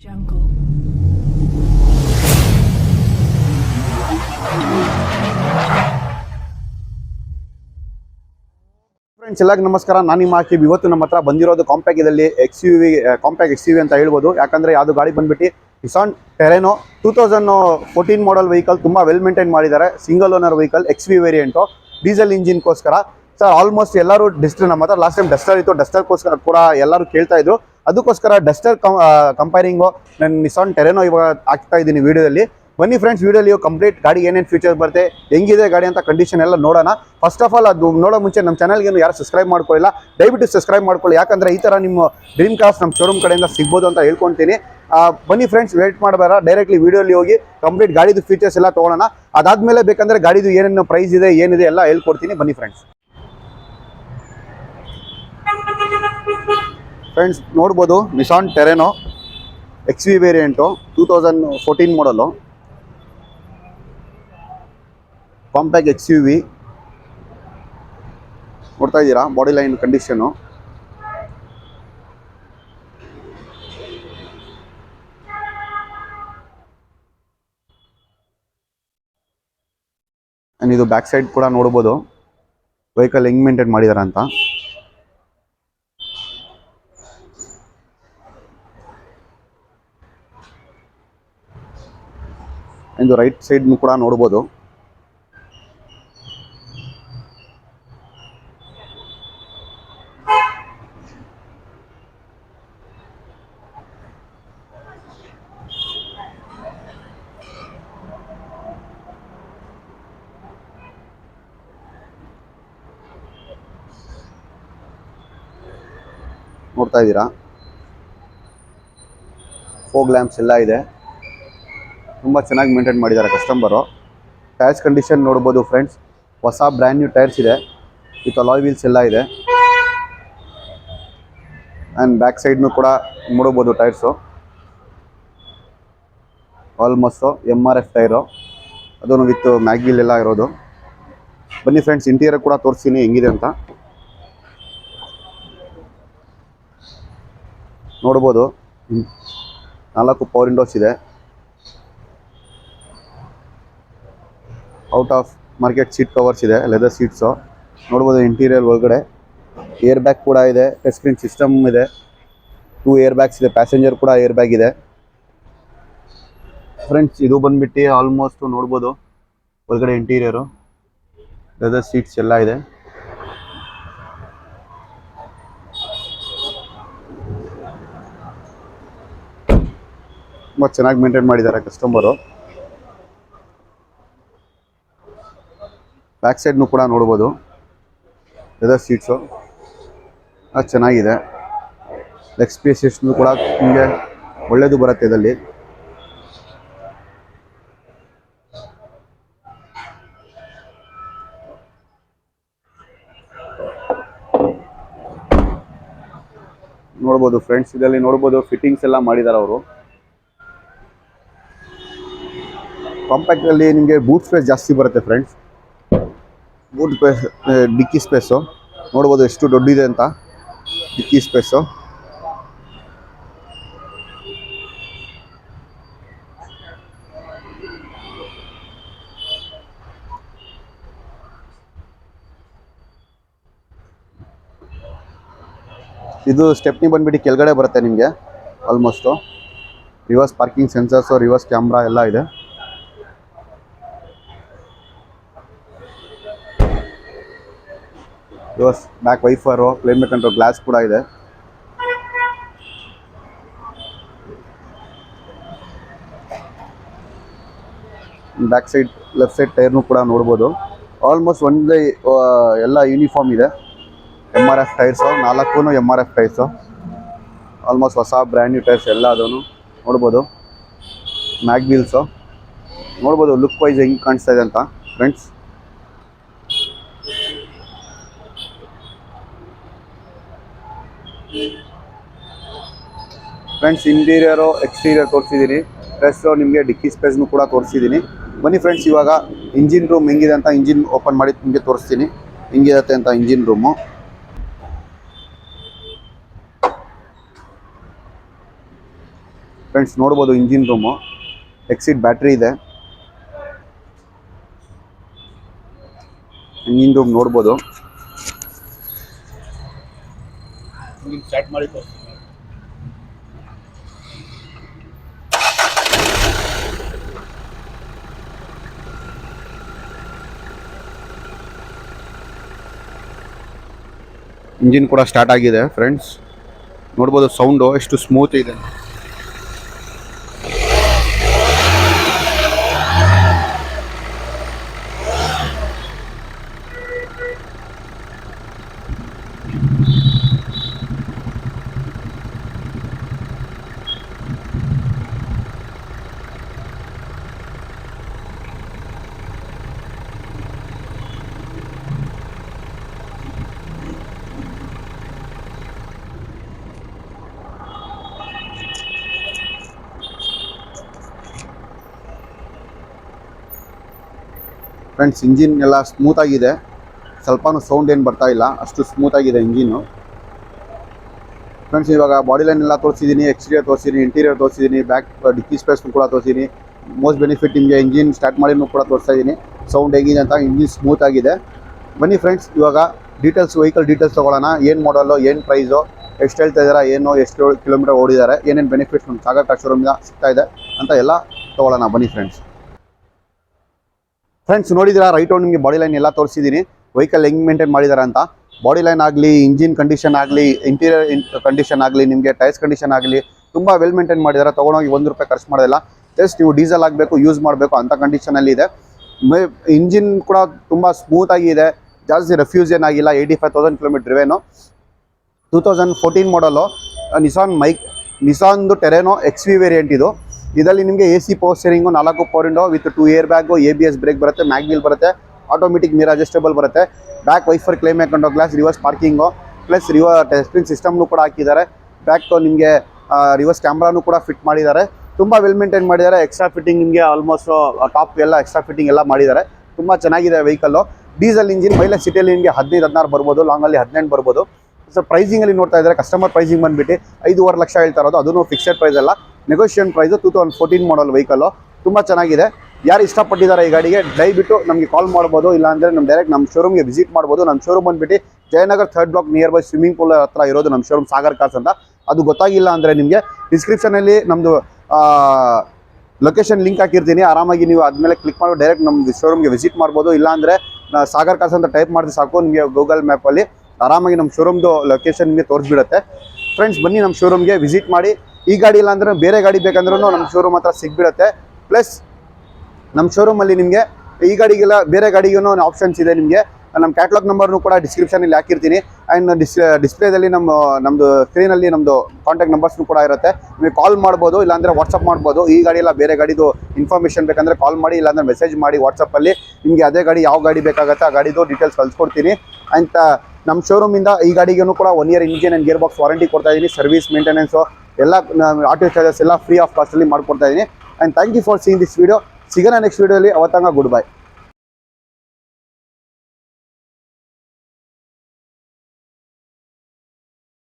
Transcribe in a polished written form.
Jungle. Friends ಎಲ್ಲರಿಗೂ ನಮಸ್ಕಾರ. ನಾನು ನಿಮ್ಮ ಆಕಿಬ್. ಇವತ್ತು ನಮ್ಮ ಹತ್ರ ಬಂದಿರೋದು ಕಾಂಪ್ಯಾಕ್ಟ್ ಇದರಲ್ಲಿ ಕಾಂಪ್ಯಾಕ್ಟ್ XUV ಅಂತ ಹೇಳ್ಬೋದು. ಯಾಕಂದರೆ ಯಾವುದು ಗಾಡಿ ಬಂದುಬಿಟ್ಟು ನಿಸಾನ್ ಟೆರೆನೋ 2014 ಮಾಡಲ್ ವೆಹಿಕಲ್. ತುಂಬ ವೆಲ್ ಮೇಂಟೈನ್ ಮಾಡಿದ್ದಾರೆ. Single owner vehicle, XV variant, diesel ಇಂಜಿನ್ಗೋಸ್ಕರ. ಸರ್ ಆಲ್ಮೋಸ್ಟ್ ಎಲ್ಲರೂ ಡಸ್ಟರ್, ನಮ್ಮ ಹತ್ರ ಲಾಸ್ಟ್ ಟೈಮ್ ಡಸ್ಟರ್ ಇತ್ತು, ಡಸ್ಟರ್ಗೋಸ್ಕರ ಕೂಡ ಎಲ್ಲರೂ ಕೇಳ್ತಾ ಇದ್ರು. ಅದಕ್ಕೋಸ್ಕರ ಡಸ್ಟರ್ ಕಂಪೇರಿಂಗು ನಾನು ನಿಸಾನ್ ಟೆರೆನೋ ಇವಾಗ ಹಾಕ್ತಾ ಇದ್ದೀನಿ ವೀಡಿಯೋದಲ್ಲಿ. ಬನ್ನಿ ಫ್ರೆಂಡ್ಸ್, ವೀಡಿಯೋಲಿ ಕಂಪ್ಲೀಟ್ ಗಾಡಿ ಏನೇನು ಫೀಚರ್ಸ್ ಬರುತ್ತೆ, ಹೆಂಗಿದೆ ಗಾಡಿ ಅಂತ ಕಂಡೀಷನ್ ಎಲ್ಲ ನೋಡೋಣ. ಫಸ್ಟ್ ಆಫ್ ಆಲ್ ಅದು ನೋಡೋ ಮುಂಚೆ ನಮ್ಮ ಚಾನಲ್ಗೆ ಯಾರು ಸಬ್ಸ್ಕ್ರೈಬ್ ಮಾಡ್ಕೊಳ್ಳಿಲ್ಲ, ದಯವಿಟ್ಟು ಸಬ್ಸ್ಕ್ರೈಬ್ ಮಾಡ್ಕೊಳ್ಳಿ. ಯಾಕಂದರೆ ಈ ಥರ ನಿಮ್ಮ ಡ್ರೀಮ್ ಕಾರ್ಸ್ ನಮ್ಮ ಶೋರೂಮ್ ಕಡೆಯಿಂದ ಸಿಗ್ಬೋದು ಅಂತ ಹೇಳ್ಕೊತೀನಿ. ಬನ್ನಿ ಫ್ರೆಂಡ್ಸ್, ವೇಟ್ ಮಾಡಬೇಡ, ಡೈರೆಕ್ಟ್ಲಿ ವೀಡಿಯೋಲಿ ಹೋಗಿ ಕಂಪ್ಲೀಟ್ ಗಾಡಿದು ಫೀಚರ್ಸ್ ಎಲ್ಲ ತೊಗೊಳ್ಳೋಣ. ಅದಾದಮೇಲೆ ಬೇಕಂದರೆ ಗಾಡಿದು ಏನೇನು ಪ್ರೈಸ್ ಇದೆ, ಏನಿದೆ ಎಲ್ಲ ಹೇಳ್ಕೊಡ್ತೀನಿ. ಬನ್ನಿ ಫ್ರೆಂಡ್ಸ್ ನೋಡ್ಬೋದು, ನಿಸಾನ್ ಟೆರೆನೋ XV ವೇರಿಯಂಟು 2014 ಮಾಡಲು, ಕಾಂಪ್ಯಾಕ್ಟ್ XUV ನೋಡ್ತಾ ಇದ್ದೀರಾ. ಬಾಡಿ ಲೈನ್ ಕಂಡೀಷನು, ಇದು ಬ್ಯಾಕ್ ಸೈಡ್ ಕೂಡ ನೋಡ್ಬೋದು ವೆಹಿಕಲ್ ಹೆಂಗ್ ಮೇಂಟೈನ್ ಮಾಡಿದ್ದಾರೆ ಅಂತ. ಇದು ರೈಟ್ ಸೈಡ್ ಕೂಡ ನೋಡ್ಬೋದು. ನೋಡ್ತಾ ಇದ್ದೀರಾ, ಫೋಗ್ ಲ್ಯಾಂಪ್ಸ್ ಎಲ್ಲ ಇದೆ. ತುಂಬ ಚೆನ್ನಾಗಿ ಮೇಂಟೈನ್ ಮಾಡಿದ್ದಾರೆ ಕಸ್ಟಮರು. ಟೈರ್ಸ್ ಕಂಡೀಷನ್ ನೋಡ್ಬೋದು ಫ್ರೆಂಡ್ಸ್, ಹೊಸ ಬ್ರ್ಯಾಂಡ್ ನ್ಯೂ ಟೈರ್ಸ್ ಇದೆ, ವಿತ್ ಅಲಾಯ್ ವೀಲ್ಸ್ ಎಲ್ಲ ಇದೆ. ಆ್ಯಂಡ್ ಬ್ಯಾಕ್ ಸೈಡ್ನು ಕೂಡ ನೋಡ್ಬೋದು ಟೈರ್ಸು, ಆಲ್ಮೋಸ್ಟು MRF ಟೈರು, ಅದನ್ನು ವಿತ್ ಮ್ಯಾಗ್ವಿಲ್ ಎಲ್ಲ ಇರೋದು. ಬನ್ನಿ ಫ್ರೆಂಡ್ಸ್, ಇಂಟೀರಿಯರ್ ಕೂಡ ತೋರಿಸ್ತೀನಿ ಹೆಂಗಿದೆ ಅಂತ. ನೋಡ್ಬೋದು 4 ಪವರ್ ವಿಂಡೋಸ್ ಇದೆ. Out of market seat covers ಇದೆ, ಲೆದರ್ ಸೀಟ್ಸು. ನೋಡ್ಬೋದು ಇಂಟೀರಿಯರ್ ಒಳಗಡೆ ಏರ್ ಬ್ಯಾಗ್ ಕೂಡ ಇದೆ, ಟಚ್ ಸ್ಕ್ರೀನ್ ಸಿಸ್ಟಮ್ ಇದೆ, 2 ಏರ್ ಬ್ಯಾಗ್ಸ್ ಇದೆ, ಪ್ಯಾಸೆಂಜರ್ ಕೂಡ ಏರ್ ಬ್ಯಾಗ್ ಇದೆ. ಫ್ರೆಂಡ್ಸ್ ಇದು ಬಂದ್ಬಿಟ್ಟು ಆಲ್ಮೋಸ್ಟ್ ನೋಡ್ಬೋದು ಒಳಗಡೆ ಇಂಟೀರಿಯರು, ಲೆದರ್ ಸೀಟ್ಸ್ ಎಲ್ಲ ಇದೆ. ತುಂಬ ಚೆನ್ನಾಗಿ ಮೇಂಟೈನ್ ಮಾಡಿದ್ದಾರೆ ಕಸ್ಟಮರು. ಬ್ಯಾಕ್ ಸೈಡ್ನು ಕೂಡ ನೋಡ್ಬೋದು ಲೆದರ್ ಸೀಟ್ಸು ಚೆನ್ನಾಗಿದೆ. ಲೆಗ್ ಸ್ಪೇಸಸ್ನು ಕೂಡ ನಿಮಗೆ ಒಳ್ಳೆಯದು ಬರುತ್ತೆ ಇದರಲ್ಲಿ. ನೋಡ್ಬೋದು ಫ್ರೆಂಡ್ಸ್, ಇದರಲ್ಲಿ ನೋಡ್ಬೋದು ಫಿಟ್ಟಿಂಗ್ಸ್ ಎಲ್ಲ ಮಾಡಿದ್ದಾರೆ ಅವರು. ಕಾಂಪ್ಯಾಕ್ಟಲ್ಲಿ ನಿಮಗೆ ಬೂಟ್ ಸ್ಪೇಸ್ ಜಾಸ್ತಿ ಬರುತ್ತೆ ಫ್ರೆಂಡ್ಸ್. ಬೂಟ್ ಸ್ಪೇಸ್, ಡಿಕ್ಕಿ ಸ್ಪೇಸು ನೋಡ್ಬೋದು ಎಷ್ಟು ದೊಡ್ಡಿದೆ ಅಂತ. ಡಿಕ್ಕಿ ಸ್ಪೇಸು ಇದು ಸ್ಟೆಪ್ನಿ ಬಂದ್ಬಿಟ್ಟು ಕೆಳಗಡೆ ಬರುತ್ತೆ ನಿಮಗೆ. Almost reverse parking sensors, reverse camera ಎಲ್ಲ ಇದೆ. Reverse back wiper, climate control glass ಕೂಡ ಇದೆ. ಬ್ಯಾಕ್ ಸೈಡ್ ಲೆಫ್ಟ್ ಸೈಡ್ ಟೈರ್ನು ಕೂಡ ನೋಡ್ಬೋದು. ಆಲ್ಮೋಸ್ಟ್ ಒಂದೇ ಎಲ್ಲ ಯೂನಿಫಾರ್ಮ್ ಇದೆ. MRF tyres, 4 MRF tyres, almost ಹೊಸ ಬ್ರ್ಯಾಂಡ್ ನ್ಯೂ ಟೈರ್ಸ್ ಎಲ್ಲ ಅದನ್ನು ನೋಡ್ಬೋದು. ಮ್ಯಾಗ್ ವೀಲ್ಸು ನೋಡ್ಬೋದು ಲುಕ್ ವೈಸ್ ಹೆಂಗೆ ಕಾಣಿಸ್ತಾ ಇದೆ ಅಂತ ಫ್ರೆಂಡ್ಸ್. ಫ್ರೆಂಡ್ಸ್ ಇಂಟೀರಿಯರು ಎಕ್ಸ್ಟೀರಿಯರ್ ತೋರಿಸಿದ್ದೀನಿ, ಪ್ಲಸ್ ನಿಮಗೆ ಡಿಕ್ಕಿ ಸ್ಪೇಸ್ನು ಕೂಡ ತೋರಿಸಿದ್ದೀನಿ. ಬನ್ನಿ ಫ್ರೆಂಡ್ಸ್, ಇವಾಗ ಇಂಜಿನ್ ರೂಮ್ ಹೆಂಗಿದೆ ಅಂತ ಇಂಜಿನ್ ಓಪನ್ ಮಾಡಿ ನಿಮಗೆ ತೋರಿಸ್ತೀನಿ ಹೆಂಗಿರುತ್ತೆ ಅಂತ ಇಂಜಿನ್ ರೂಮು. ಫ್ರೆಂಡ್ಸ್ ನೋಡ್ಬೋದು ಇಂಜಿನ್ ರೂಮು, ಎಕ್ಸಿಟ್ ಬ್ಯಾಟ್ರಿ ಇದೆ. ಇಂಜಿನ್ ರೂಮ್ ನೋಡ್ಬೋದು. ಸ್ಟಾರ್ಟ್ ಮಾಡಿ ಇಂಜಿನ್ ಕೂಡ ಸ್ಟಾರ್ಟ್ ಆಗಿದೆ ಫ್ರೆಂಡ್ಸ್. ನೋಡ್ಬೋದು ಸೌಂಡು ಎಷ್ಟು ಸ್ಮೂತ್ ಇದೆ. ಫ್ರೆಂಡ್ಸ್ ಇಂಜಿನ್ ಎಲ್ಲ ಸ್ಮೂತ್ ಆಗಿದೆ, ಸ್ವಲ್ಪನೂ ಸೌಂಡ್ ಏನು ಬರ್ತಾ ಇಲ್ಲ, ಅಷ್ಟು ಸ್ಮೂತ್ ಆಗಿದೆ ಇಂಜಿನ್ನು. ಫ್ರೆಂಡ್ಸ್ ಇವಾಗ ಬಾಡಿ ಲೈನ್ ಎಲ್ಲ ತೋರಿಸಿದ್ದೀನಿ, ಎಕ್ಸ್ಟೀರಿಯರ್ ತೋರಿಸಿದ್ದೀನಿ, ಇಂಟೀರಿಯರ್ ತೋರಿಸಿದ್ದೀನಿ, ಬ್ಯಾಕ್ ಡಿಕ್ಕಿ ಸ್ಪೇಸ್ನು ಕೂಡ ತೋರಿಸಿದ್ದೀನಿ. ಮೋಸ್ಟ್ ಬೆನಿಫಿಟ್ ನಿಮಗೆ ಇಂಜಿನ್ ಸ್ಟಾರ್ಟ್ ಮಾಡಿನೂ ಕೂಡ ತೋರಿಸ್ತಾ ಇದ್ದೀನಿ ಸೌಂಡ್ ಹೇಗಿದೆ ಅಂತ. ಇಂಜಿನ್ ಸ್ಮೂತ್ ಆಗಿದೆ. ಬನ್ನಿ ಫ್ರೆಂಡ್ಸ್ ಇವಾಗ ವೆಹಿಕಲ್ ಡೀಟೇಲ್ಸ್ ತೊಗೊಳ್ಳೋಣ. ಏನು ಮಾಡಲು, ಏನು ಪ್ರೈಸು, ಎಷ್ಟು ಹೇಳ್ತಾ ಇದ್ದಾರೆ, ಏನು ಎಷ್ಟು ಕಿಲೋಮೀಟರ್ ಓಡಿದ್ದಾರೆ, ಏನೇನು ಬೆನಿಫಿಟ್ಸ್ ನಮ್ಮ ಸಾಗರ್ ಕಾರ್ ಶೋರೂಮಿಂದ ಸಿಗ್ತಾ ಇದೆ ಅಂತ ಎಲ್ಲ ತೊಗೊಳ್ಳೋಣ ಬನ್ನಿ ಫ್ರೆಂಡ್ಸ್ ನೋಡಿದ್ದೀರಾ ರೈಟ್ ಔಟ್ ನಿಮಗೆ ಬಾಡಿ ಲೈನ್ ಎಲ್ಲ ತೋರಿಸಿದ್ದೀನಿ, ವೆಹಿಕಲ್ ಹೆಂಗೆ ಮೇಂಟೈನ್ ಮಾಡಿದ್ದಾರೆ ಅಂತ. ಬಾಡಿ ಲೈನ್ ಆಗಲಿ, ಇಂಜಿನ್ ಕಂಡೀಷನ್ ಆಗಲಿ, ಇಂಟೀರಿಯರ್ ಕಂಡೀಷನ್ ಆಗಲಿ, ನಿಮಗೆ ಟೈರ್ಸ್ ಕಂಡೀಷನ್ ಆಗಲಿ ತುಂಬ ವೆಲ್ ಮೇಂಟೈನ್ ಮಾಡಿದ್ದಾರೆ. ತೊಗೊಂಡೋಗಿ ₹1 ಖರ್ಚು ಮಾಡೋದಿಲ್ಲ. ಜಸ್ಟ್ ನೀವು ಡೀಸೆಲ್ ಆಗಬೇಕು, ಯೂಸ್ ಮಾಡಬೇಕು ಅಂಥ ಕಂಡೀಷನಲ್ಲಿ ಇದೆ. ಇಂಜಿನ್ ಕೂಡ ತುಂಬ ಸ್ಮೂತಾಗಿದೆ, ಜಾಸ್ತಿ ರೆಫ್ಯೂಸ್ ಏನಾಗಿಲ್ಲ. 85,000 ಕಿಲೋಮೀಟರ್ ಡ್ರಿವೇನು. 2014 ಮಾಡಲು ನಿಸಾನ್ದು ಟೆರೆನೋ XV ವೇರಿಯಂಟ್ ಇದು. ಇದರಲ್ಲಿ ನಿಮಗೆ AC power steering, 4 power window with 2 air bag, ABS brake ಬರುತ್ತೆ, ಮ್ಯಾಗ್ವಿಲ್ ಬರುತ್ತೆ, ಆಟೋಮೆಟಿಕ್ ಮಿರರ್ ಅಡ್ಜಸ್ಟೇಬಲ್ ಬರುತ್ತೆ, back wiper climate control glass, reverse parking plus testing ಸಿಸ್ಟಮ್ನು ಕೂಡ ಹಾಕಿದ್ದಾರೆ. ಬ್ಯಾಕ್ ನಿಮಗೆ ರಿವರ್ಸ್ ಕ್ಯಾಮ್ರಾನು ಕೂಡ ಫಿಟ್ ಮಾಡಿದ್ದಾರೆ. ತುಂಬ ವೆಲ್ ಮೇಂಟೈನ್ ಮಾಡಿದ್ದಾರೆ. ಎಕ್ಸ್ಟ್ರಾ ಫಿಟ್ಟಿಂಗ್ ನಿಮಗೆ ಆಲ್ಮೋಸ್ಟ್ ಟಾಪ್ ಎಲ್ಲ ಎಕ್ಸ್ಟ್ರಾ ಫಿಟ್ಟಿಂಗ್ ಎಲ್ಲ ಮಾಡಿದ್ದಾರೆ. ತುಂಬ ಚೆನ್ನಾಗಿದೆ ವೆಹಿಕಲ್ಲು. ಡೀಸೆಲ್ ಇಂಜಿನ್, ಮೈಲೇಜ್ ಸಿಟಿಯಲ್ಲಿ ನಿಮಗೆ 15-16 ಬರ್ಬೋದು, ಲಾಂಗಲ್ಲಿ 18 ಬರ್ಬೋದು. ಸೊ ಪ್ರೈಸಿಂಗಲ್ಲಿ ನೋಡ್ತಾ ಇದ್ದಾರೆ, ಕಸ್ಟಮರ್ ಪ್ರೈಸಿಂಗ್ ಬಂದುಬಿಟ್ಟು 5.5 ಲಕ್ಷ ಹೇಳ್ತಾ ಇರೋದು. ಅದೂ ಫಿಕ್ಸೆಡ್ ಪ್ರೈಸ್ ಅಲ್ಲ, ನೆಗೋಷಿಯೇಷನ್ ಪ್ರೈಸು. 2014 ಮಾಡಲ್ ವೆಹಿಕಲ್ಲು ತುಂಬ ಚೆನ್ನಾಗಿದೆ. ಯಾರು ಇಷ್ಟಪಟ್ಟಿದ್ದಾರೆ ಈ ಗಾಡಿಗೆ ದಯವಿಟ್ಟು ನಮಗೆ ಕಾಲ್ ಮಾಡ್ಬೋದು, ಇಲ್ಲಾಂದರೆ ಡೈರೆಕ್ಟ್ ನಮ್ಮ ಶೋರೂಮ್ಗೆ ವಿಸಿಟ್ ಮಾಡ್ಬೋದು. ನಮ್ಮ ಶೋರೂಮ್ ಬಂದುಬಿಟ್ಟು Jayanagar 3rd block near by swimming pool ಹತ್ರ ಇರೋದು ನಮ್ಮ ಶೋರೂಮ್ ಸಾಗರ್ ಕಾರ್ಸ್ ಅಂತ. ಅದು ಗೊತ್ತಾಗಿಲ್ಲ ಅಂದರೆ ನಿಮಗೆ ಡಿಸ್ಕ್ರಿಪ್ಷನಲ್ಲಿ ನಮ್ಮದು ಲೊಕೇಶನ್ ಲಿಂಕ್ ಹಾಕಿರ್ತೀನಿ, ಆರಾಮಾಗಿ ನೀವು ಆದಮೇಲೆ ಕ್ಲಿಕ್ ಮಾಡಿ ಡೈರೆಕ್ಟ್ ನಮ್ಮ ಶೋರೂಮ್ಗೆ ವಿಸಿಟ್ ಮಾಡ್ಬೋದು. ಇಲ್ಲಾಂದರೆ ಸಾಗರ್ ಕಾರ್ಸ್ ಅಂತ ಟೈಪ್ ಮಾಡಿದ್ರೆ ಸಾಕು, ನಿಮಗೆ ಗೂಗಲ್ ಮ್ಯಾಪಲ್ಲಿ ಆರಾಮಾಗಿ ನಮ್ಮ ಶೋರೂಮ್ದು ಲೊಕೇಶನ್ ನಿಮಗೆ ತೋರಿಸ್ಬಿಡುತ್ತೆ. ಫ್ರೆಂಡ್ಸ್ ಬನ್ನಿ ನಮ್ಮ ಶೋರೂಮ್ಗೆ ವಿಸಿಟ್ ಮಾಡಿ. ಈ ಗಾಡಿ ಇಲ್ಲ ಅಂದರೆ ಬೇರೆ ಗಾಡಿ ಬೇಕಂದ್ರೂ ನಮ್ಮ ಶೋರೂಮ್ ಹತ್ರ ಸಿಗ್ಬಿಡುತ್ತೆ. ಪ್ಲಸ್ ನಮ್ಮ ಶೋರೂಮಲ್ಲಿ ನಿಮಗೆ ಈ ಗಾಡಿಗೆಲ್ಲ ಬೇರೆ ಗಾಡಿಗೂ ಆಪ್ಷನ್ಸ್ ಇದೆ. ನಿಮಗೆ ನಮ್ಮ ಕ್ಯಾಟ್ಲಾಗ್ ನಂಬರ್ನು ಕೂಡ ಡಿಸ್ಕ್ರಿಪ್ಷನಲ್ಲಿ ಹಾಕಿರ್ತೀನಿ. ಆ್ಯಂಡ್ ಡಿಸ್ಪ್ಲೇದಲ್ಲಿ ನಮ್ಮದು ಸ್ಕ್ರೀನಲ್ಲಿ ನಮ್ಮದು ಕಾಂಟ್ಯಾಕ್ಟ್ ನಂಬರ್ಸ್ನು ಕೂಡ ಇರುತ್ತೆ. ನೀವು ಕಾಲ್ ಮಾಡ್ಬೋದು, ಇಲ್ಲಾಂದರೆ ವಾಟ್ಸಪ್ ಮಾಡ್ಬೋದು. ಈ ಗಾಡಿ ಎಲ್ಲ ಬೇರೆ ಗಾಡಿದು ಇನ್ಫಾರ್ಮೇಷನ್ ಬೇಕಂದರೆ ಕಾಲ್ ಮಾಡಿ, ಇಲ್ಲಾಂದರೆ ಮೆಸೇಜ್ ಮಾಡಿ ವಾಟ್ಸಪ್ಪಲ್ಲಿ. ನಿಮಗೆ ಅದೇ ಗಾಡಿ ಯಾವ ಗಾಡಿ ಬೇಕಾಗುತ್ತೆ ಆ ಗಾಡಿದು ಡೀಟೇಲ್ಸ್ ಕಳಿಸ್ಕೊಡ್ತೀನಿ. ಆ್ಯಂಡ್ ನಮ್ಮ ಶೋರೂಮಿಂದ ಈ ಗಾಡಿಗೂ ಕೂಡ 1 year engine and gear box warranty ಕೊಡ್ತಾ ಇದ್ದೀನಿ. ಸರ್ವಿಸ್, ಮೇಂಟೆನೆನ್ಸು ಎಲ್ಲ ಆಟೋ ಚಾರ್ಜಸ್ ಎಲ್ಲ ಫ್ರೀ ಆಫ್ ಕಾಸ್ಟಲ್ಲಿ ಮಾಡ್ಕೊಡ್ತಾ ಇದ್ದೀನಿ. And thank you for seeing this video. ಸಿಗೋಣ ನೆಕ್ಸ್ಟ್ ವೀಡಿಯೋಲಿ. ಅವತ್ತಂಗ ಗುಡ್ ಬೈ.